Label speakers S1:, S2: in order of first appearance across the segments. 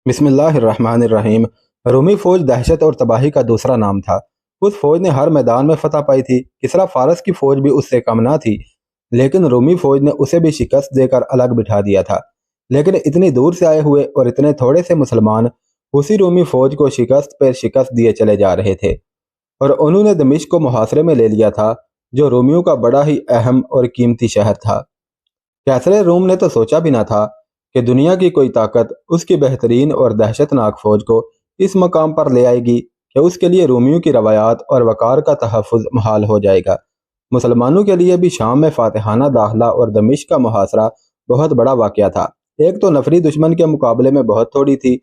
S1: بسم اللہ الرحمن الرحیم۔ رومی فوج دہشت اور تباہی کا دوسرا نام تھا۔ اس فوج نے ہر میدان میں فتح پائی تھی۔ کسریٰ فارس کی فوج بھی اس سے کم نہ تھی، لیکن رومی فوج نے اسے بھی شکست دے کر الگ بٹھا دیا تھا۔ لیکن اتنی دور سے آئے ہوئے اور اتنے تھوڑے سے مسلمان اسی رومی فوج کو شکست پر شکست دیے چلے جا رہے تھے، اور انہوں نے دمشق کو محاصرے میں لے لیا تھا، جو رومیوں کا بڑا ہی اہم اور قیمتی شہر تھا۔ کیسر روم نے تو سوچا بھی نہ تھا کہ دنیا کی کوئی طاقت اس کی بہترین اور دہشت ناک فوج کو اس مقام پر لے آئے گی کہ اس کے لیے رومیوں کی روایات اور وقار کا تحفظ محال ہو جائے گا۔ مسلمانوں کے لیے بھی شام میں فاتحانہ داخلہ اور دمشق کا محاصرہ بہت بڑا واقعہ تھا۔ ایک تو نفری دشمن کے مقابلے میں بہت تھوڑی تھی،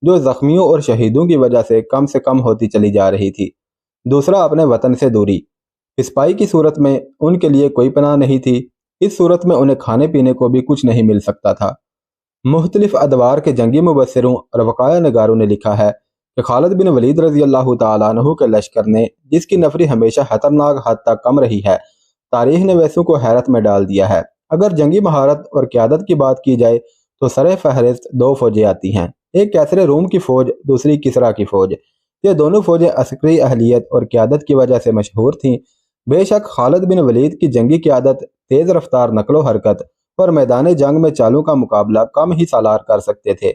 S1: جو زخمیوں اور شہیدوں کی وجہ سے کم ہوتی چلی جا رہی تھی۔ دوسرا اپنے وطن سے دوری، پسپائی کی صورت میں ان کے لیے کوئی پناہ نہیں تھی۔ اس صورت میں انہیں کھانے پینے کو بھی کچھ نہیں مل سکتا تھا۔ مختلف ادوار کے جنگی مبصروں اور وقایع نگاروں نے لکھا ہے کہ خالد بن ولید رضی اللہ تعالیٰ عنہ کے لشکر نے، جس کی نفری ہمیشہ خطرناک حد تک کم رہی ہے، تاریخ نے ویسوں کو حیرت میں ڈال دیا ہے۔ اگر جنگی مہارت اور قیادت کی بات کی جائے تو سر فہرست دو فوجیں آتی ہیں، ایک کیسر روم کی فوج، دوسری کسریٰ کی فوج۔ یہ دونوں فوجیں عسکری اہلیت اور قیادت کی وجہ سے مشہور تھیں۔ بے شک خالد بن ولید کی جنگی قیادت، تیز رفتار نقل و حرکت اور میدان جنگ میں چالوں کا مقابلہ کم ہی سالار کر سکتے تھے،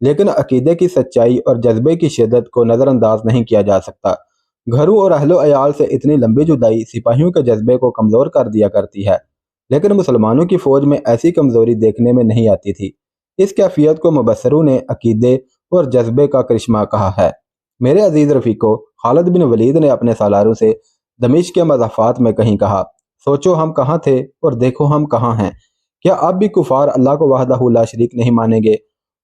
S1: لیکن عقیدے کی سچائی اور جذبے کی شدت کو نظر انداز نہیں کیا جا سکتا۔ گھروں اور اہل و عیال سے اتنی لمبی جدائی سپاہیوں کے جذبے کو کمزور کر دیا کرتی ہے، لیکن مسلمانوں کی فوج میں ایسی کمزوری دیکھنے میں نہیں آتی تھی۔ اس کیفیت کو مبصروں نے عقیدے اور جذبے کا کرشمہ کہا ہے۔ میرے عزیز رفیقو، خالد بن ولید نے اپنے سالاروں سے دمشق کے مضافات میں کہیں کہا، سوچو ہم کہاں تھے اور دیکھو ہم کہاں ہیں۔ کیا اب بھی کفار اللہ کو وحدہ لا شریک نہیں مانیں گے،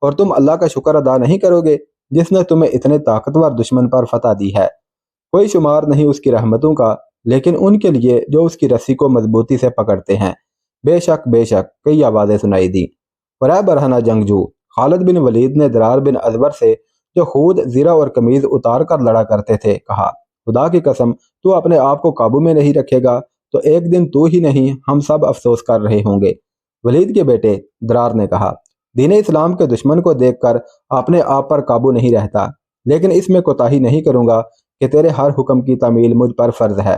S1: اور تم اللہ کا شکر ادا نہیں کرو گے جس نے تمہیں اتنے طاقتور دشمن پر فتح دی ہے؟ کوئی شمار نہیں اس کی رحمتوں کا، لیکن ان کے لیے جو اس کی رسی کو مضبوطی سے پکڑتے ہیں۔ بے شک کئی آوازیں سنائی دی، اور اے برہنہ جنگجو، خالد بن ولید نے درار بن ازور سے، جو خود زرہ اور قمیض اتار کر لڑا کرتے تھے، کہا، خدا کی قسم تو اپنے آپ کو قابو میں نہیں رکھے گا تو ایک دن تو ہی نہیں ہم سب افسوس کر رہے ہوں گے۔ ولید کے بیٹے، درار نے کہا، دین اسلام کے دشمن کو دیکھ کر اپنے آپ پر قابو نہیں رہتا، لیکن اس میں کوتاہی نہیں کروں گا کہ تیرے ہر حکم کی تعمیل مجھ پر فرض ہے۔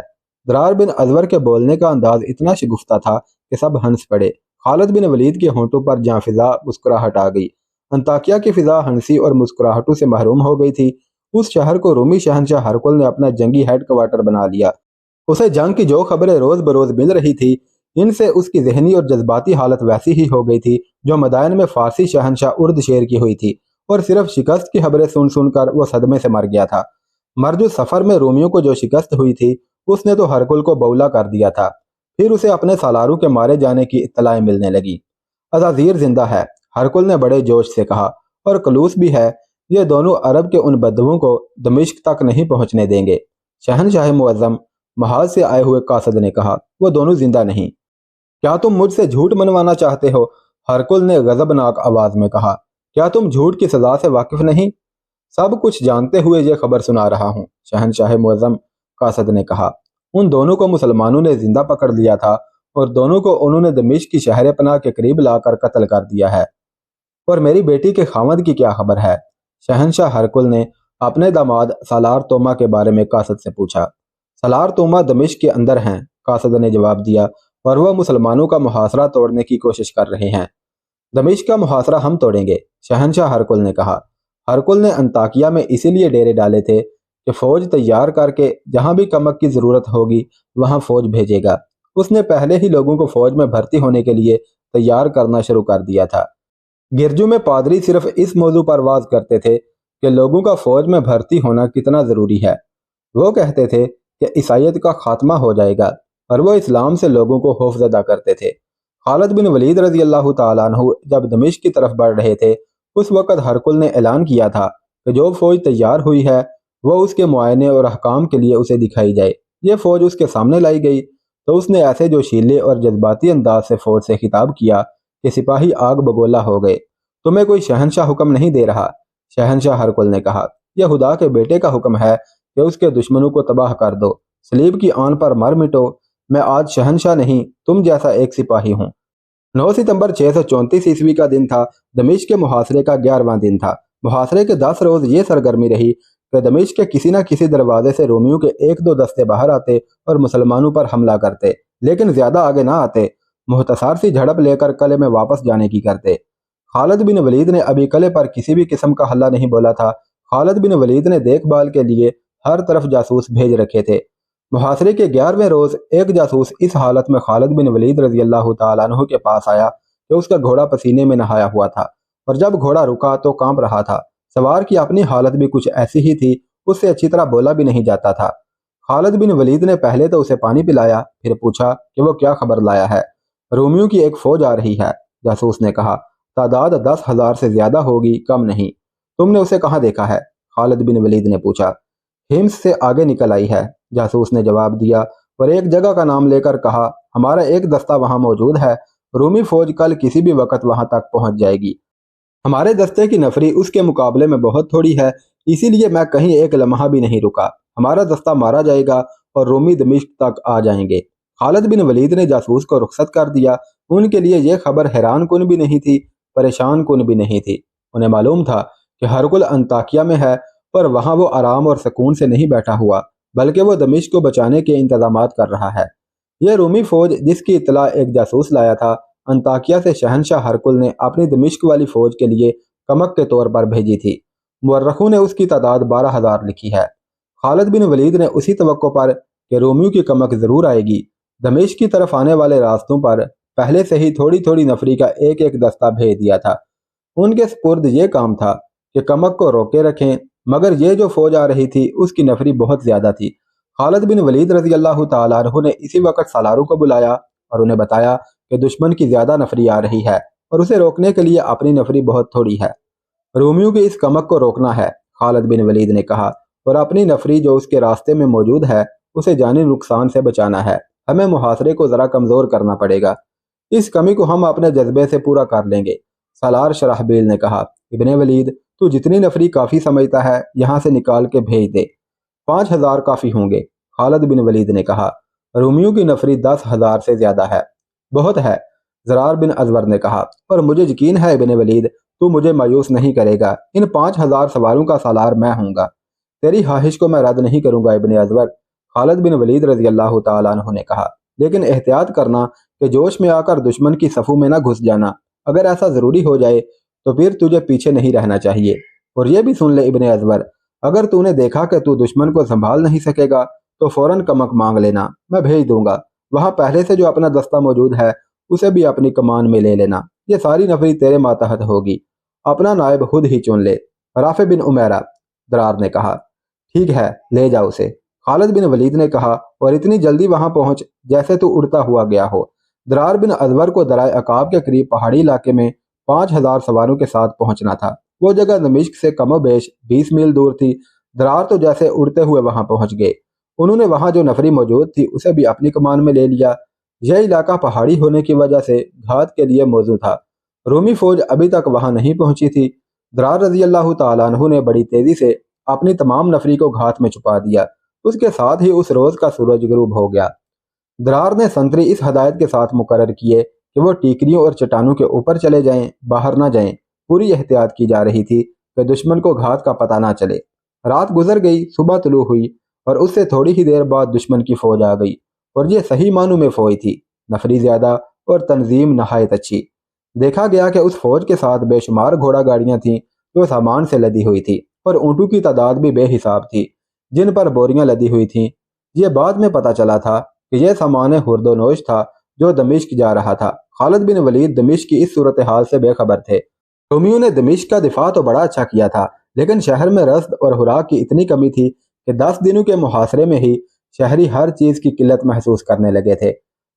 S1: درار بن ازور کے بولنے کا انداز اتنا شگفتہ تھا کہ سب ہنس پڑے۔ خالد بن ولید کے ہونٹوں پر جاں فضا مسکراہٹ آ گئی۔ انطاکیہ کی فضا ہنسی اور مسکراہٹوں سے محروم ہو گئی تھی۔ اس شہر کو رومی شہنشاہ ہرقل نے اپنا جنگی ہیڈ کوارٹر بنا لیا۔ اسے جنگ کی جو خبریں روز بروز مل رہی تھی، ان سے اس کی ذہنی اور جذباتی حالت ویسی ہی ہو گئی تھی جو مدائن میں فارسی شہنشاہ ارد شیر کی ہوئی تھی، اور صرف شکست کی خبریں سن کر وہ صدمے سے مر گیا تھا۔ مرج سفر میں رومیوں کو جو شکست ہوئی تھی، اس نے تو ہرقل کو بولا کر دیا تھا۔ پھر اسے اپنے سالاروں کے مارے جانے کی اطلاعیں ملنے لگی۔ عزازیر زندہ ہے، ہرقل نے بڑے جوش سے کہا، اور کلوس بھی ہے۔ یہ دونوں عرب کے ان بدوؤں کو دمشق تک نہیں پہنچنے دیں گے۔ شہنشاہ معظم، محاذ سے آئے ہوئے قاصد نے کہا، وہ دونوں زندہ نہیں۔ کیا تم مجھ سے جھوٹ منوانا چاہتے ہو؟ ہرقل نے غضبناک آواز میں کہا، کیا تم جھوٹ کی سزا سے واقف نہیں؟ سب کچھ جانتے ہوئے یہ خبر سنا رہا ہوں، شہنشاہ معظم، قاصد نے کہا۔ ان دونوں کو مسلمانوں نے زندہ پکڑ لیا تھا، اور دونوں کو انہوں نے دمشق کی شہر پناہ کے قریب لا کر قتل کر دیا ہے۔ اور میری بیٹی کے خامد کی کیا خبر ہے؟ شہنشاہ ہرقل نے اپنے داماد سالار توما کے بارے میں قاصد سے پوچھا۔ سالار توما دمشق کے اندر ہیں، قاصد نے جواب دیا، اور وہ مسلمانوں کا محاصرہ توڑنے کی کوشش کر رہے ہیں۔ دمشق کا محاصرہ ہم توڑیں گے، شہنشاہ ہرقل نے کہا۔ ہرقل نے انطاکیہ میں اسی لیے ڈیرے ڈالے تھے کہ فوج تیار کر کے جہاں بھی کمک کی ضرورت ہوگی وہاں فوج بھیجے گا۔ اس نے پہلے ہی لوگوں کو فوج میں بھرتی ہونے کے لیے تیار کرنا شروع کر دیا تھا۔ گرجوں میں پادری صرف اس موضوع پر واز کرتے تھے کہ لوگوں کا فوج میں بھرتی ہونا کتنا ضروری ہے۔ وہ کہتے تھے کہ عیسائیت کا خاتمہ ہو جائے گا، اور وہ اسلام سے لوگوں کو خوفزدہ کرتے تھے۔ خالد بن ولید رضی اللہ تعالیٰ عنہ جب دمشق کی طرف بڑھ رہے تھے، اس وقت ہرقل نے اعلان کیا تھا کہ جو فوج تیار ہوئی ہے وہ اس کے معائنے اور احکام کے لیے اسے دکھائی جائے۔ یہ فوج اس کے سامنے لائی گئی تو اس نے ایسے جوشیلے اور جذباتی انداز سے فوج سے خطاب کیا کہ سپاہی آگ بگولا ہو گئے۔ تمہیں کوئی شہنشاہ حکم نہیں دے رہا، شہنشاہ ہرقل نے کہا، یہ خدا کے بیٹے کا حکم ہے کہ اس کے دشمنوں کو تباہ کر دو، صلیب کی آن پر مر مٹو۔ میں آج شہنشاہ نہیں، تم جیسا ایک سپاہی ہوں۔ 9 ستمبر 634 عیسوی کا دن تھا۔ دمشق کے محاصرے کا 11واں دن تھا۔ محاصرے کے 10 روز یہ سرگرمی رہی کہ دمشق کے کسی نہ کسی دروازے سے رومیوں کے 1-2 دستے باہر آتے اور مسلمانوں پر حملہ کرتے، لیکن زیادہ آگے نہ آتے، مختصر سی جھڑپ لے کر قلعے میں واپس جانے کی کرتے۔ خالد بن ولید نے ابھی قلعے پر کسی بھی قسم کا حملہ نہیں بولا تھا۔ خالد بن ولید نے دیکھ بھال کے لیے ہر طرف جاسوس بھیج رکھے تھے۔ محاصرے کے 11ویں روز ایک جاسوس اس حالت میں خالد بن ولید رضی اللہ تعالیٰ عنہ کے پاس آیا کہ اس کا گھوڑا پسینے میں نہایا ہوا تھا، اور جب گھوڑا رکا تو کانپ رہا تھا۔ سوار کی اپنی حالت بھی کچھ ایسی ہی تھی، اس سے اچھی طرح بولا بھی نہیں جاتا تھا۔ خالد بن ولید نے پہلے تو اسے پانی پلایا، پھر پوچھا کہ وہ کیا خبر لایا ہے۔ رومیوں کی ایک فوج آ رہی ہے، جاسوس نے کہا۔ تعداد 10,000 سے زیادہ ہوگی، کم نہیں۔ تم نے اسے کہاں دیکھا ہے؟ خالد بن ولید نے پوچھا۔ ہمس سے آگے نکل آئی ہے، جاسوس نے جواب دیا، اور ایک جگہ کا نام لے کر کہا ہمارا ایک دستہ وہاں موجود ہے، رومی فوج کل کسی بھی وقت وہاں تک پہنچ جائے گی۔ ہمارے دستے کی نفری اس کے مقابلے میں بہت تھوڑی ہے، اسی لیے میں کہیں ایک لمحہ بھی نہیں رکا۔ ہمارا دستہ مارا جائے گا اور رومی دمشق تک آ جائیں گے۔ خالد بن ولید نے جاسوس کو رخصت کر دیا۔ ان کے لیے یہ خبر حیران کن بھی نہیں تھی، پریشان کن بھی نہیں تھی۔ انہیں معلوم تھا کہ ہرقل انطاکیہ میں ہے، پر وہاں وہ آرام اور سکون سے نہیں بیٹھا ہوا، بلکہ وہ دمشق کو بچانے کے انتظامات کر رہا ہے۔ یہ رومی فوج جس کی اطلاع ایک جاسوس لایا تھا، انطاکیہ سے شہنشاہ ہرقل نے اپنی دمشق والی فوج کے لیے کمک کے طور پر بھیجی تھی۔ مورخوں نے اس کی تعداد 12,000 لکھی ہے۔ خالد بن ولید نے اسی توقع پر کہ رومیوں کی کمک ضرور آئے گی، دمشق کی طرف آنے والے راستوں پر پہلے سے ہی تھوڑی تھوڑی نفری کا ایک ایک دستہ بھیج دیا تھا۔ ان کے سپرد یہ کام تھا کہ کمک کو روکے رکھیں، مگر یہ جو فوج آ رہی تھی اس کی نفری بہت زیادہ تھی۔ خالد بن ولید رضی اللہ تعالیٰ عنہ نے اسی وقت سالاروں کو بلایا اور انہیں بتایا کہ دشمن کی زیادہ نفری آ رہی ہے اور اسے روکنے کے لیے اپنی نفری بہت تھوڑی ہے۔ رومیوں کی اس کمک کو روکنا ہے، خالد بن ولید نے کہا، اور اپنی نفری جو اس کے راستے میں موجود ہے اسے جانی نقصان سے بچانا ہے۔ ہمیں محاصرے کو ذرا کمزور کرنا پڑے گا، اس کمی کو ہم اپنے جذبے سے پورا کر لیں گے۔ سالار شرحبیل نے کہا، ابن ولید تو جتنی نفری کافی سمجھتا ہے یہاں سے نکال کے بھیج دے، 5,000 کافی ہوں گے۔ خالد بن ولید نے کہا، رومیوں کی نفری 10,000 سے زیادہ ہے، بہت ہے۔ زرار بن ازور نے کہا، اور مجھے یقین ہے ابن ولید تو مجھے مایوس نہیں کرے گا، ان 5,000 سواروں کا سالار میں ہوں گا، تیری خواہش کو میں رد نہیں کروں گا ابن ازور۔ خالد بن ولید رضی اللہ تعالیٰ عنہ نے کہا، لیکن احتیاط کرنا کہ جوش میں آ کر دشمن کی صفوں میں نہ گھس جانا، اگر ایسا ضروری ہو جائے تو پھر تجھے پیچھے نہیں رہنا چاہیے۔ اور یہ بھی سن لے ابن ازور، اگر تو نے دیکھا کہ تو دشمن کو سنبھال نہیں سکے گا تو فوراً کمک مانگ لینا، میں بھیج دوں گا۔ وہاں پہلے سے جو اپنا دستہ موجود ہے اسے بھی اپنی کمان میں لے لینا، یہ ساری نفری تیرے ماتحت ہوگی، اپنا نائب خود ہی چن لے۔ رافع بن عمیرہ، درار نے کہا، ٹھیک ہے لے جاؤ اسے۔ خالد بن ولید نے کہا، اور اتنی جلدی وہاں پہنچ جیسے تو اڑتا ہوا گیا ہو۔ درار بن ازور کو درائے عقاب کے قریب پہاڑی علاقے میں 5,000 سواروں کے ساتھ پہنچنا تھا۔ وہ جگہ دمشق سے کم و بیش 20 میل دور تھی۔ درار تو جیسے اڑتے ہوئے وہاں پہنچ گئے۔ انہوں نے وہاں جو نفری موجود تھی اسے بھی اپنی کمان میں لے لیا۔ یہ علاقہ پہاڑی ہونے کی وجہ سے گھات کے لیے موزوں تھا۔ رومی فوج ابھی تک وہاں نہیں پہنچی تھی۔ درار رضی اللہ تعالیٰ عنہ نے بڑی تیزی سے اپنی تمام نفری کو گھات میں چھپا دیا۔ اس کے ساتھ ہی اس روز کا سورج غروب ہو گیا۔ درار نے سنتری اس ہدایت کے ساتھ مقرر کیے کہ وہ ٹیکریوں اور چٹانوں کے اوپر چلے جائیں، باہر نہ جائیں۔ پوری احتیاط کی جا رہی تھی کہ دشمن کو گھات کا پتہ نہ چلے۔ رات گزر گئی، صبح طلوع ہوئی، اور اس سے تھوڑی ہی دیر بعد دشمن کی فوج آ گئی، اور یہ صحیح معنوں میں فوج تھی، نفری زیادہ اور تنظیم نہایت اچھی۔ دیکھا گیا کہ اس فوج کے ساتھ بے شمار گھوڑا گاڑیاں تھیں جو سامان سے لدی ہوئی تھی، اور اونٹوں کی تعداد بھی بے حساب تھی جن پر بوریاں لدی ہوئی تھیں۔ یہ بعد میں پتہ چلا تھا کہ یہ سامان ہرد و نوش تھا جو دمشق جا رہا تھا۔ خالد بن ولید دمشق کی اس صورتحال سے بے خبر تھے۔ رومیوں نے دمشق کا دفاع تو بڑا اچھا کیا تھا، لیکن شہر میں رزق اور خوراک کی اتنی کمی تھی کہ 10 دنوں کے محاصرے میں ہی شہری ہر چیز کی قلت محسوس کرنے لگے تھے۔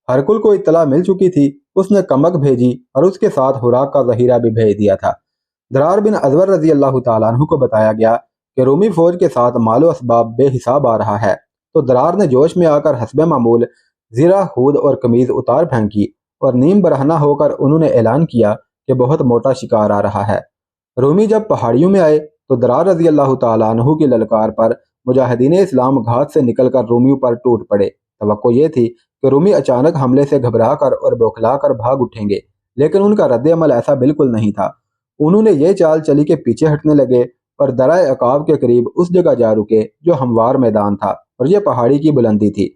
S1: ہرقل کو اطلاع مل چکی تھی، اس نے کمک بھیجی اور اس کے ساتھ خوراک کا ذخیرہ بھی بھیج دیا تھا۔ درار بن ازور رضی اللہ تعالیٰ عنہ کو بتایا گیا کہ رومی فوج کے ساتھ مال و اسباب بے حساب آ رہا ہے، تو درار نے جوش میں آ کر حسب معمول زرہ، ہود اور قمیض اتار پھینکی، اور نیم برہنہ ہو کر انہوں نے اعلان کیا کہ بہت موٹا شکار آ رہا ہے۔ رومی جب پہاڑیوں میں آئے تو درار رضی اللہ تعالیٰ عنہ کی للکار پر مجاہدین اسلام گھات سے نکل کر رومیوں پر ٹوٹ پڑے۔ توقع یہ تھی کہ رومی اچانک حملے سے گھبرا کر اور بوکھلا کر بھاگ اٹھیں گے، لیکن ان کا رد عمل ایسا بالکل نہیں تھا۔ انہوں نے یہ چال چلی کہ پیچھے ہٹنے لگے اور درائے عقاب کے قریب اس جگہ جا رکے جو ہموار میدان تھا اور یہ پہاڑی کی بلندی تھی۔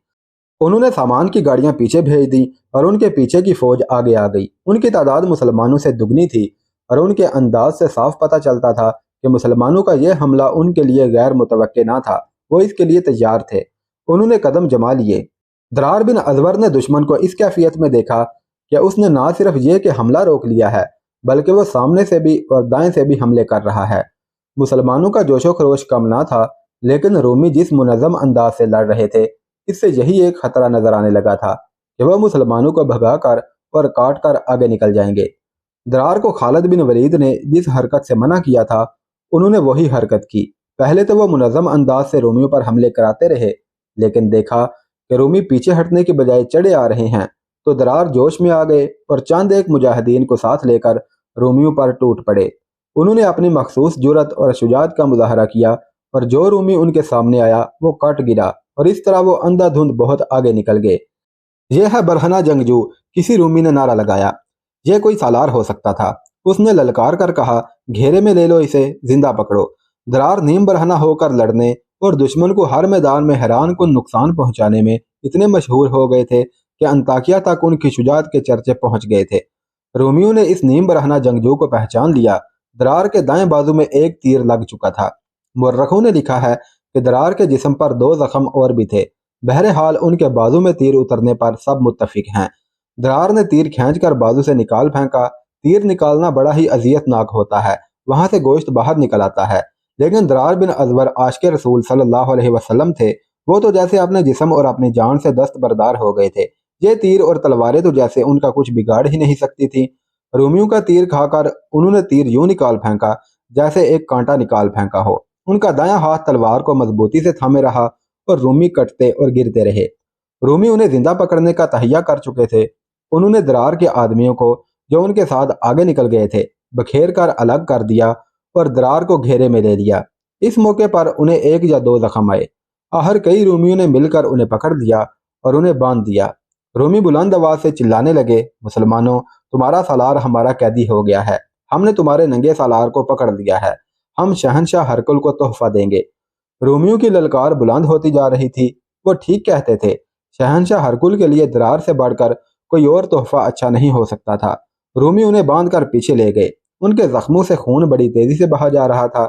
S1: انہوں نے سامان کی گاڑیاں پیچھے بھیج دیں اور ان کے پیچھے کی فوج آگے آ گئی۔ ان کی تعداد مسلمانوں سے دگنی تھی اور ان کے انداز سے صاف پتہ چلتا تھا کہ مسلمانوں کا یہ حملہ ان کے لیے غیر متوقع نہ تھا، وہ اس کے لیے تیار تھے۔ انہوں نے قدم جما لیے۔ درار بن ازور نے دشمن کو اس کیفیت میں دیکھا کہ اس نے نہ صرف یہ کہ حملہ روک لیا ہے بلکہ وہ سامنے سے بھی اور دائیں سے بھی حملے کر رہا ہے۔ مسلمانوں کا جوش و خروش کم نہ تھا، لیکن رومی جس منظم انداز سے لڑ رہے تھے اس سے یہی ایک خطرہ نظر آنے لگا تھا کہ وہ مسلمانوں کو بھگا کر اور کاٹ کر آگے نکل جائیں گے۔ درار کو خالد بن ولید نے جس حرکت سے منع کیا تھا انہوں نے وہی حرکت کی۔ پہلے تو وہ منظم انداز سے رومیوں پر حملے کراتے رہے، لیکن دیکھا کہ رومی پیچھے ہٹنے کی بجائے چڑھے آ رہے ہیں تو درار جوش میں آ گئے اور چند ایک مجاہدین کو ساتھ لے کر رومیوں پر ٹوٹ پڑے۔ انہوں نے اپنی مخصوص جرأت اور شجاعت کا مظاہرہ کیا اور جو رومی ان کے سامنے آیا وہ کٹ گرا اور اس طرح وہ اندھا دھند بہت آگے نکل گئے۔ یہ ہے برہنہ جنگجو، کسی رومی نے نعرہ لگایا۔ یہ کوئی سالار ہو سکتا تھا۔ اس نے للکار کر کہا، گھیرے میں لے لو اسے، زندہ پکڑو۔ درار نیم برہنہ ہو کر لڑنے اور دشمن کو ہر میدان میں حیران کن نقصان پہنچانے میں اتنے مشہور ہو گئے تھے کہ انطاکیہ تک ان کی شجاعت کے چرچے پہنچ گئے تھے۔ رومیوں نے اس نیم برہنہ جنگجو کو پہچان لیا۔ درار کے دائیں بازو میں ایک تیر لگ چکا تھا۔ مورخوں نے لکھا ہے کہ درار کے جسم پر 2 زخم اور بھی تھے۔ بہرحال ان کے بازو میں تیر اترنے پر سب متفق ہیں۔ درار نے تیر کھینچ کر بازو سے نکال پھینکا۔ تیر نکالنا بڑا ہی اذیت ناک ہوتا ہے، وہاں سے گوشت باہر نکل آتا ہے، لیکن درار بن ازور عاشق رسول صلی اللہ علیہ وسلم تھے۔ وہ تو جیسے اپنے جسم اور اپنی جان سے دستبردار ہو گئے تھے۔ یہ تیر اور تلواریں تو جیسے ان کا کچھ بگاڑ ہی نہیں سکتی تھی۔ رومیوں کا تیر کھا کر انہوں نے تیر یوں نکال پھینکا جیسے ایک کانٹا نکال پھینکا ہو۔ ان کا دایاں ہاتھ تلوار کو مضبوطی سے تھامے رہا اور رومی کٹتے اور گرتے رہے۔ رومی انہیں زندہ پکڑنے کا تہیہ کر چکے تھے۔ انہوں نے درار کے آدمیوں کو جو ان کے ساتھ آگے نکل گئے تھے بکھیر کر الگ کر دیا اور درار کو گھیرے میں لے لیا۔ اس موقع پر انہیں 1 یا 2 زخم آئے۔ آخر کئی رومیوں نے مل کر انہیں پکڑ لیا اور انہیں باندھ دیا۔ رومی بلند آواز سے چلانے لگے، مسلمانوں، تمہارا سالار ہمارا قیدی ہو گیا ہے، ہم نے تمہارے ننگے سالار کو پکڑ لیا ہے، ہم شہنشاہ ہرکل کو تحفہ دیں گے۔ رومیوں کی للکار بلند ہوتی جا رہی تھی۔ وہ ٹھیک کہتے تھے، شہنشاہ ہرکل کے لیے درار سے بڑھ کر کوئی اور تحفہ اچھا نہیں ہو سکتا تھا۔ رومی انہیں باندھ کر پیچھے لے گئے۔ ان کے زخموں سے خون بڑی تیزی سے بہا جا رہا تھا،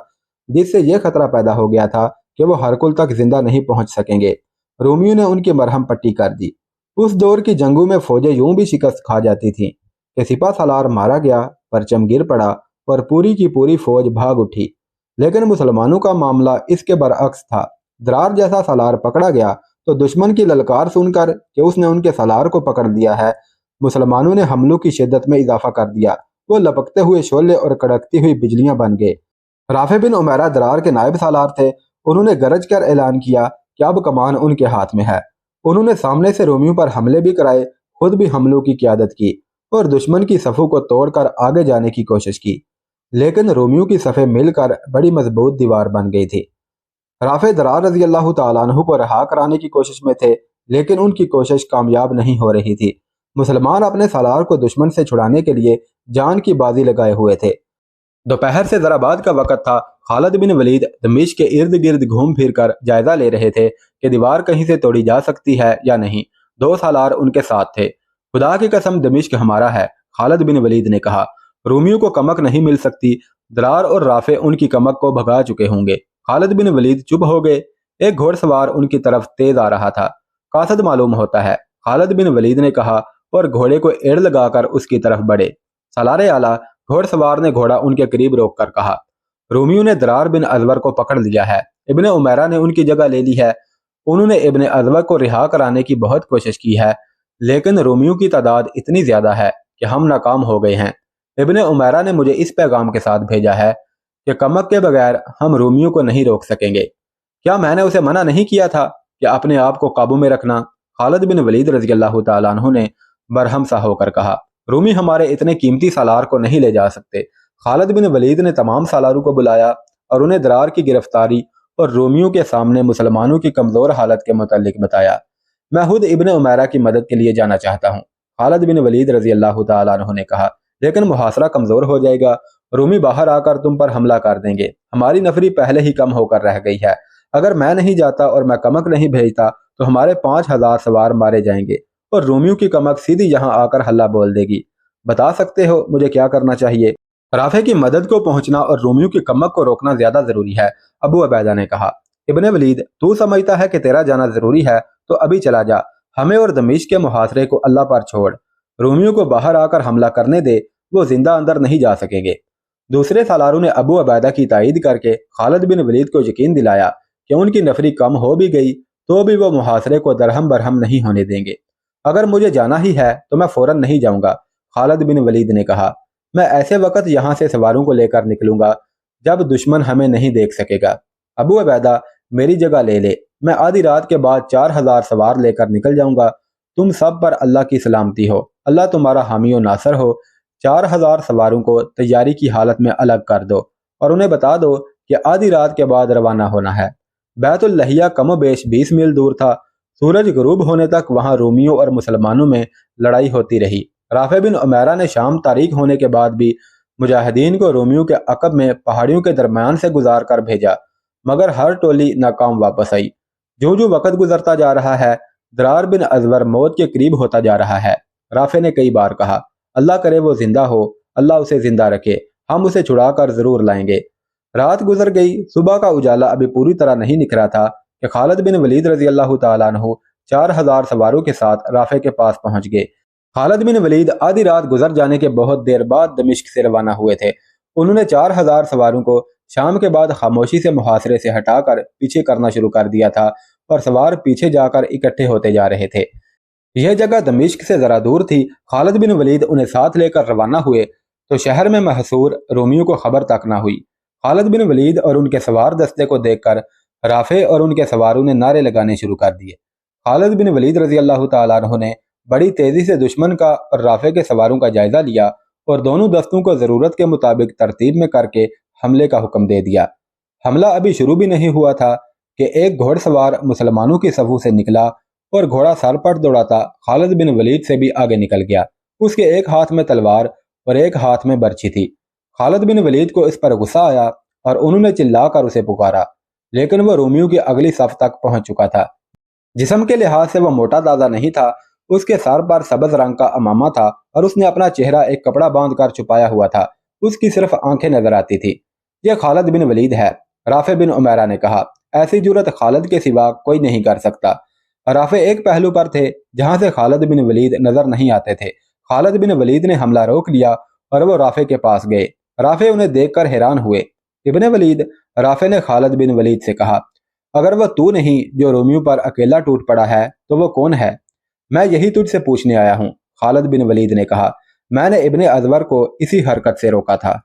S1: جس سے یہ خطرہ پیدا ہو گیا تھا کہ وہ ہرکل تک زندہ نہیں پہنچ سکیں گے۔ رومیوں نے ان کی مرہم پٹی کر دی۔ اس دور کی جنگوں میں فوجیں یوں بھی شکست کھا جاتی تھیں کہ سپہ سالار مارا گیا، پرچم گر پڑا اور پوری کی پوری فوج بھاگ اٹھی۔ لیکن مسلمانوں کا معاملہ اس کے برعکس تھا۔ درار جیسا سالار پکڑا گیا تو دشمن کی للکار سن کر کہ اس نے ان کے سالار کو پکڑ لیا ہے، مسلمانوں نے حملوں کی شدت میں اضافہ کر دیا۔ وہ لپکتے ہوئے شعلے اور کڑکتی ہوئی بجلیاں بن گئے۔ رافع بن عمیرہ درار کے نائب سالار تھے۔ انہوں نے گرج کر اعلان کیا کہ اب کمان ان کے ہاتھ میں ہے۔ انہوں نے سامنے سے رومیوں پر حملے بھی کرائے، خود بھی حملوں کی قیادت کی اور دشمن کی صفوں کو توڑ کر آگے جانے کی کوشش کی، لیکن رومیوں کی صفیں مل کر بڑی مضبوط دیوار بن گئی تھی۔ رافع درار رضی اللہ تعالیٰ عنہ کو رہا کرانے کی کوشش میں تھے، لیکن ان کی کوشش کامیاب نہیں ہو رہی تھی۔ مسلمان اپنے سالار کو دشمن سے چھڑانے کے لیے جان کی بازی لگائے ہوئے تھے۔ دوپہر سے ذرا بعد کا وقت تھا۔ خالد بن ولید دمشق کے ارد گرد گھوم پھر کر جائزہ لے رہے تھے کہ دیوار کہیں سے توڑی جا سکتی ہے یا نہیں۔ 2 سالار ان کے ساتھ تھے۔ خدا کی قسم دمشق ہمارا ہے، خالد بن ولید نے کہا۔ رومیوں کو کمک نہیں مل سکتی، درار اور رافع ان کی کمک کو بھگا چکے ہوں گے۔ خالد بن ولید چپ ہو گئے۔ ایک گھوڑ سوار ان کی طرف تیز آ رہا تھا۔ قاصد معلوم ہوتا ہے، خالد بن ولید نے کہا اور گھوڑے کو ایڑ لگا کر اس کی طرف بڑھے۔ سالار اعلیٰ، گھوڑ سوار نے گھوڑا ان کے قریب روک کر کہا، رومیوں نے درار بن ازور کو پکڑ لیا ہے، ابن عمیرہ نے ان کی جگہ لے لی ہے۔ انہوں نے ابن ازور کو رہا کرانے کی بہت کوشش کی ہے، لیکن رومیوں کی تعداد اتنی زیادہ ہے کہ ہم ناکام ہو گئے ہیں۔ ابن عمیرہ نے مجھے اس پیغام کے ساتھ بھیجا ہے کہ کمک کے بغیر ہم رومیوں کو نہیں روک سکیں گے۔ کیا میں نے اسے منع نہیں کیا تھا کہ اپنے آپ کو قابو میں رکھنا؟ خالد بن ولید رضی اللہ تعالیٰ عنہ نے برہم سا ہو کر کہا، رومی ہمارے اتنے قیمتی سالار کو نہیں لے جا سکتے۔ خالد بن ولید نے تمام سالاروں کو بلایا اور انہیں درار کی گرفتاری اور رومیوں کے سامنے مسلمانوں کی کمزور حالت کے متعلق بتایا۔ میں خود ابن عمیرہ کی مدد کے لیے جانا چاہتا ہوں، خالد بن ولید رضی اللہ تعالیٰ عنہ نے کہا، لیکن محاصرہ کمزور ہو جائے گا رومی باہر آ کر تم پر حملہ کر دیں گے۔ ہماری نفری پہلے ہی کم ہو کر رہ گئی ہے۔ اگر میں نہیں جاتا اور میں کمک نہیں بھیجتا تو ہمارے 5000 سوار مارے جائیں گے اور رومیوں کی کمک سیدھی یہاں آ کر حلہ بول دے گی۔ بتا سکتے ہو مجھے کیا کرنا چاہیے؟ رافع کی مدد کو پہنچنا اور رومیوں کی کمک کو روکنا زیادہ ضروری ہے، ابو عبیدہ نے کہا۔ ابن ولید، تو سمجھتا ہے کہ تیرا جانا ضروری ہے تو ابھی چلا جا، ہمیں اور دمشق کے محاصرے کو اللہ پر چھوڑ۔ رومیوں کو باہر آ کر حملہ کرنے دے، وہ زندہ اندر نہیں جا سکیں گے۔ دوسرے سالاروں نے ابو عبیدہ کی تائید کر کے خالد بن ولید کو یقین دلایا کہ ان کی نفری کم ہو بھی گئی تو بھی وہ محاصرے کو درہم برہم نہیں ہونے دیں گے۔ اگر مجھے جانا ہی ہے تو میں فوراً نہیں جاؤں گا، خالد بن ولید نے کہا۔ میں ایسے وقت یہاں سے سواروں کو لے کر نکلوں گا جب دشمن ہمیں نہیں دیکھ سکے گا۔ ابو عبیدہ، میری جگہ لے لے، میں آدھی رات کے بعد 4000 سوار لے کر نکل جاؤں گا۔ تم سب پر اللہ کی سلامتی ہو، اللہ تمہارا حامی و ناصر ہو۔ 4000 سواروں کو تیاری کی حالت میں الگ کر دو اور انہیں بتا دو کہ آدھی رات کے بعد روانہ ہونا ہے۔ بیت اللحیہ کم و بیش 20 میل دور تھا۔ سورج غروب ہونے تک وہاں رومیوں اور مسلمانوں میں لڑائی ہوتی رہی۔ رافع بن عمیرہ نے شام تاریک ہونے کے بعد بھی مجاہدین کو رومیوں کے عقب میں پہاڑیوں کے درمیان سے گزار کر بھیجا، مگر ہر ٹولی ناکام واپس آئی۔ جو وقت گزرتا جا رہا ہے، درار بن ازور موت کے قریب ہوتا جا رہا ہے۔ رافع نے کئی بار کہا، اللہ کرے وہ زندہ ہو، اللہ اسے زندہ رکھے، ہم اسے چھڑا کر ضرور لائیں گے۔ رات گزر گئی، صبح کا اجالا ابھی پوری طرح نہیں نکھرا تھا کہ خالد بن ولید رضی اللہ تعالیٰ عنہ 4000 سواروں کے ساتھ رافع کے پاس پہنچ گئے۔ خالد بن ولید آدھی رات گزر جانے کے بہت دیر بعد دمشق سے روانہ ہوئے تھے۔ انہوں نے 4000 سواروں کو شام کے بعد خاموشی سے محاصرے سے ہٹا کر پیچھے کرنا شروع کر دیا تھا اور سوار پیچھے جا کر اکٹھے ہوتے جا رہے تھے۔ یہ جگہ دمشق سے ذرا دور تھی۔ خالد بن ولید انہیں ساتھ لے کر روانہ ہوئے تو شہر میں محصور رومیوں کو خبر تک نہ ہوئی۔ خالد بن ولید اور ان کے سوار دستے کو دیکھ کر رافع اور ان کے سواروں نے نعرے لگانے شروع کر دیے۔ خالد بن ولید رضی اللہ تعالیٰ عنہ نے بڑی تیزی سے دشمن کا اور رافع کے سواروں کا جائزہ لیا اور دونوں دستوں کو ضرورت کے مطابق ترتیب میں کر کے حملے کا حکم دے دیا۔ حملہ ابھی شروع بھی نہیں ہوا تھا کہ ایک گھوڑ سوار مسلمانوں کی صفوں سے نکلا اور گھوڑا سر پر دوڑاتا خالد بن ولید سے بھی آگے نکل گیا۔ اس کے ایک ہاتھ میں تلوار اور ایک ہاتھ میں برچھی تھی۔ خالد بن ولید کو اس پر غصہ آیا اور انہوں نے چلا کر اسے پکارا، لیکن وہ رومیوں کی اگلی صف تک پہنچ چکا تھا۔ جسم کے لحاظ سے وہ موٹا تازہ نہیں تھا۔ اس کے سر پر سبز رنگ کا امامہ تھا اور اس نے اپنا چہرہ ایک کپڑا باندھ کر چھپایا ہوا تھا۔ اس کی صرف آنکھیں نظر آتی تھی۔ یہ خالد بن ولید ہے، رافع بن عمیرہ نے کہا۔ ایسی جرت خالد کے سوا کوئی نہیں کر سکتا۔ رافع ایک پہلو پر تھے جہاں سے خالد بن ولید نظر نہیں آتے تھے۔ خالد بن ولید نے حملہ روک لیا اور وہ رافع کے پاس گئے۔ رافع انہیں دیکھ کر حیران ہوئے۔ ابن ولید، رافع نے خالد بن ولید سے کہا، اگر وہ تو نہیں جو رومیوں پر اکیلا ٹوٹ پڑا ہے تو وہ کون ہے؟ میں یہی تجھ سے پوچھنے آیا ہوں، خالد بن ولید نے کہا۔ میں نے ابن ازور کو اسی حرکت سے روکا تھا۔